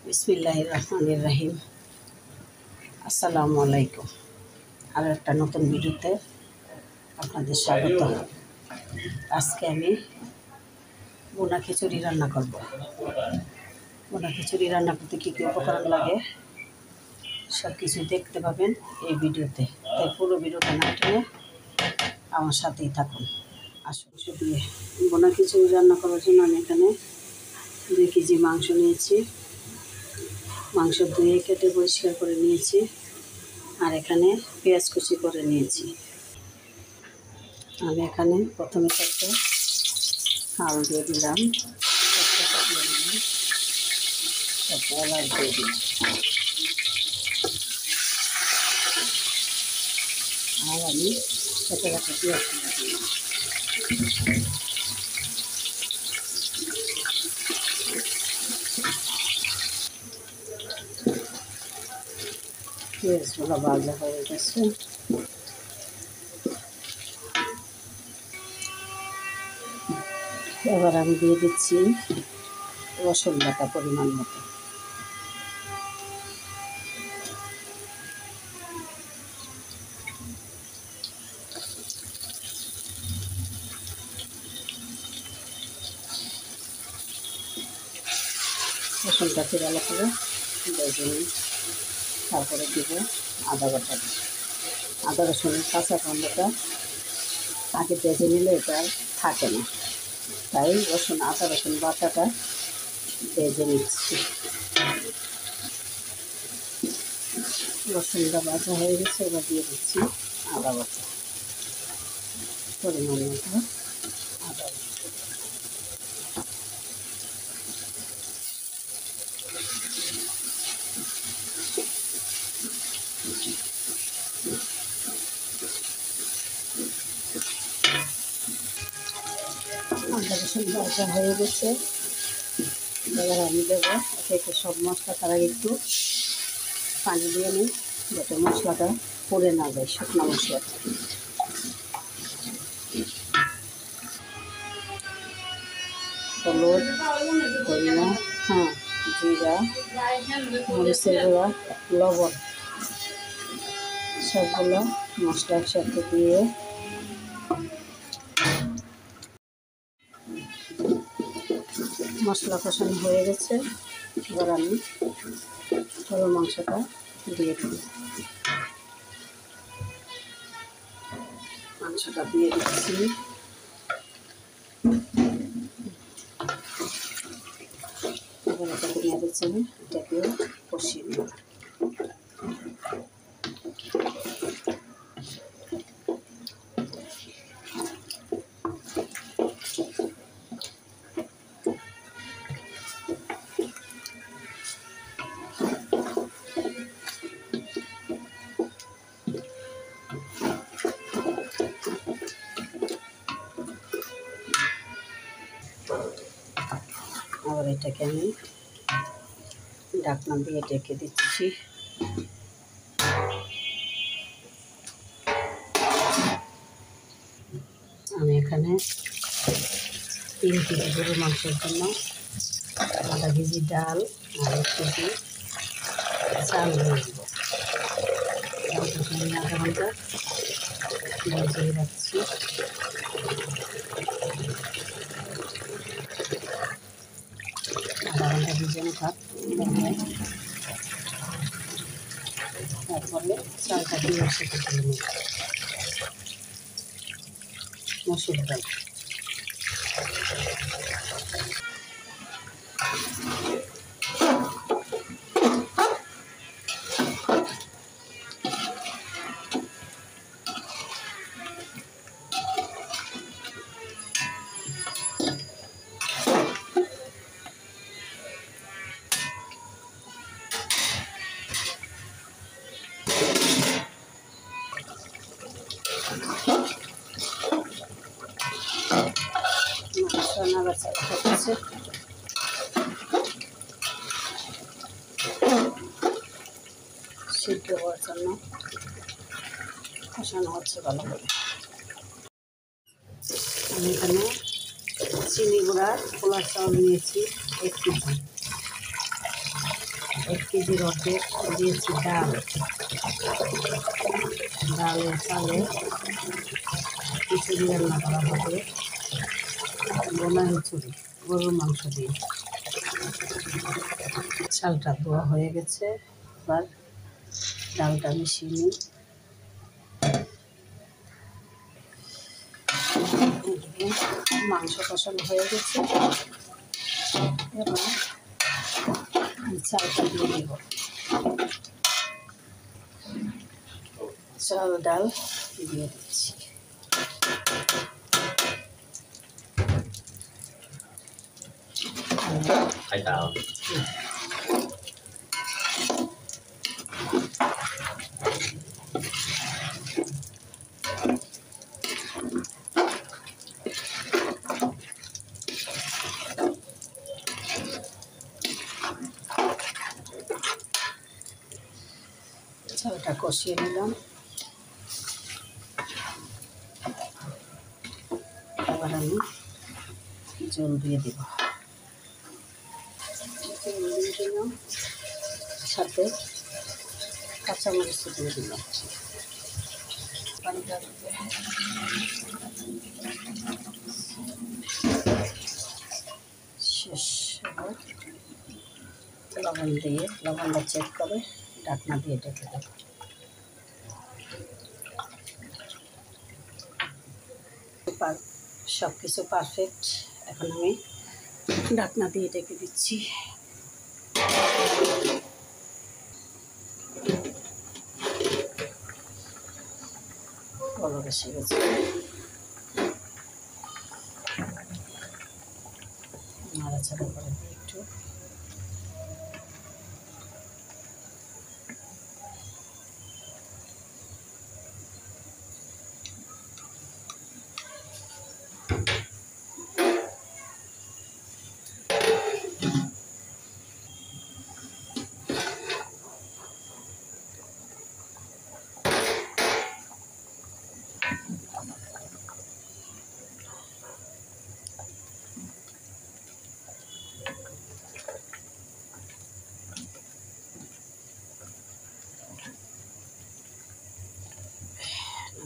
বিসমিল্লাহির রহমানির রহিম। আসসালামু আলাইকুম। আরও একটা নতুন ভিডিওতে আপনাদের স্বাগত। আজকে আমি বোনা খিচুড়ি রান্না করব। বোনা খিচুড়ি রান্না করতে কী কী উপকরণ লাগে সব কিছু দেখতে পাবেন এই ভিডিওতে, তাই পুরো ভিডিওটা না টেনে আমার সাথেই থাকুন। আসলে দিয়ে বোনা খিচুড়ি রান্না করার জন্য আমি এখানে 2 কেজি মাংস নিয়েছি। মাংস ধুয়ে কেটে পরিষ্কার করে নিয়েছি। আর এখানে পেঁয়াজ কুচি করে নিয়েছি। আমি এখানে প্রথমে একটা হাল দিয়ে দিলাম, একটা এলাচ দিয়ে দিলাম, আর আমি কেটে রাখা পেঁয়াজ কুচি দিলাম। পেঁয়াজগুলো ভাজা হয়ে গেছে। এবার আমি দিয়ে দিচ্ছি রসুন বাটা পরিমাণ মতো। রসুনটা ভালো করে ভেজে নিই। তারপরে দিব আদা বাটা। আদা রসুনের কাঁচা গন্ধটা আগে ভেজে নিলে এটা আর থাকে না, তাই আদা রসুন বাটাটা ভেজে নিচ্ছি। রসুনটা ভাজা হয়ে গেছে, এবার দিয়ে দিচ্ছি আদা বাটা পরিমাণ মতো। আদা রসুন ভাজা হয়ে গেছে। এবার আমি দেবো একে সব মশলা। তার আগে একটু পানি দিয়ে নিই যাতে মশলাটা পুড়ে না যায়, শুকনো মশলাটা। হলুদ, ধনিয়া, জিরা, মরিচের গুঁড়া, লবণ সবগুলো মশলা একসাথে দিয়ে মশলা কষানো হয়ে গেছে। এবার আমি গরুর মাংসটা দিয়ে দিই। মাংসটা দিয়ে দিচ্ছি। এবার এটাকে নেড়ে চেড়ে এটাকে কষিয়ে দিই। আবার এটাকে আমি ঢাকনা দিয়ে ঢেকে দিচ্ছি। আমি এখানে 3 কেজি গরুর মাংসের জন্য আধা কেজি ডাল আর 1 কেজি চাল দিয়ে দেবো। চালটাকে আমি আধা ঘন্টা ভিজিয়ে রাখছি। আধা ঘন্টা ভিজানো থাক। তারপরে চালটা দিয়ে সাথে তুলে নেব। মসুর ডাল নাড়াচাড়া করতেছে। সিদ্ধ হওয়ার জন্য কষানো হচ্ছে ভালো করে। আমি এখানে চিনি গুঁড়া পোলার চাউল নিয়েছি 1 কেজি। 1 কেজির অর্ধেক দিয়েছি ডাল। ডালের চালে খিচুড়ি রান্না করা হবে, বোনা খিচুড়ি গরুর মাংস দিয়ে। চালটা ধোয়া হয়ে গেছে, এবার ডালটা মিশিয়ে নিই। মাংস কষানো হয়ে গেছে, এবার চালটা দিয়ে দেব। চাল ডাল দিয়ে দিচ্ছি। চালটা কষিয়ে নিলাম, এবার আমি জল দিয়ে দেব। জল দিয়ে দিলাম, সাথে কাঁচামরিচ দিয়ে দিলাম। পানিটা শেষ। এবার লবণ দিয়ে, লবণটা চেক করে ঢাকনা দিয়ে ঢেকে দেব। সব কিছু পারফেক্ট, এখন আমি ঢাকনা দিয়ে ঢেকে দিচ্ছি। বলক এসে গেছে, নাড়াচাড়া করে দিই একটু।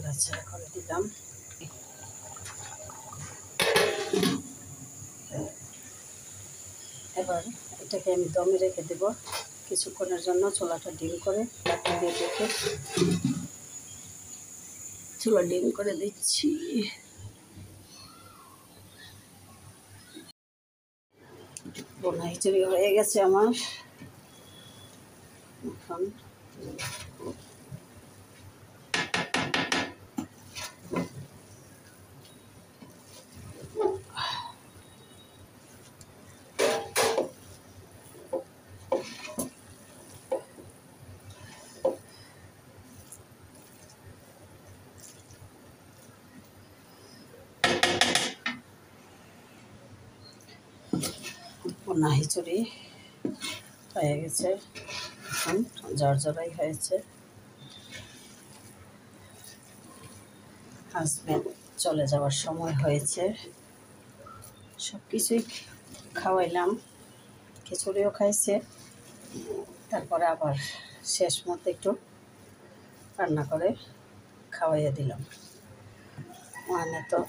নাড়াচাড়া করে দিলাম। এবার এটাকে আমি দমে রেখে দেব কিছুক্ষণের জন্য। চুলাটা ডিম করে ঢাকনা দিয়ে রেখে চুলা ডিম করে দিচ্ছি। বোনা খিচুড়ি হয়ে গেছে আমার। এখন বোনা খিচুড়ি হয়ে গেছে, এখন জর্জরাই হয়েছে। হাজব্যান্ড চলে যাওয়ার সময় হয়েছে, সব কিছুই খাওয়াইলাম, খিচুড়িও খাইছে, তারপরে আবার শেষ মতো একটু রান্না করে খাওয়াইয়া দিলাম। মানে তো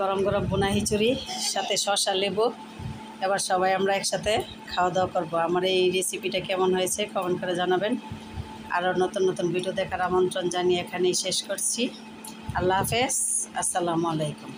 গরম গরম বোনা খিচুড়ি সাথে শসা লেবু। এবার সবাই আমরা একসাথে খাওয়া দাওয়া করবো। আমার এই রেসিপিটা কেমন হয়েছে কমেন্ট করে জানাবেন। আরও নতুন নতুন ভিডিও দেখার আমন্ত্রণ জানিয়ে এখানেই শেষ করছি। আল্লাহ হাফেজ, আসসালামু আলাইকুম।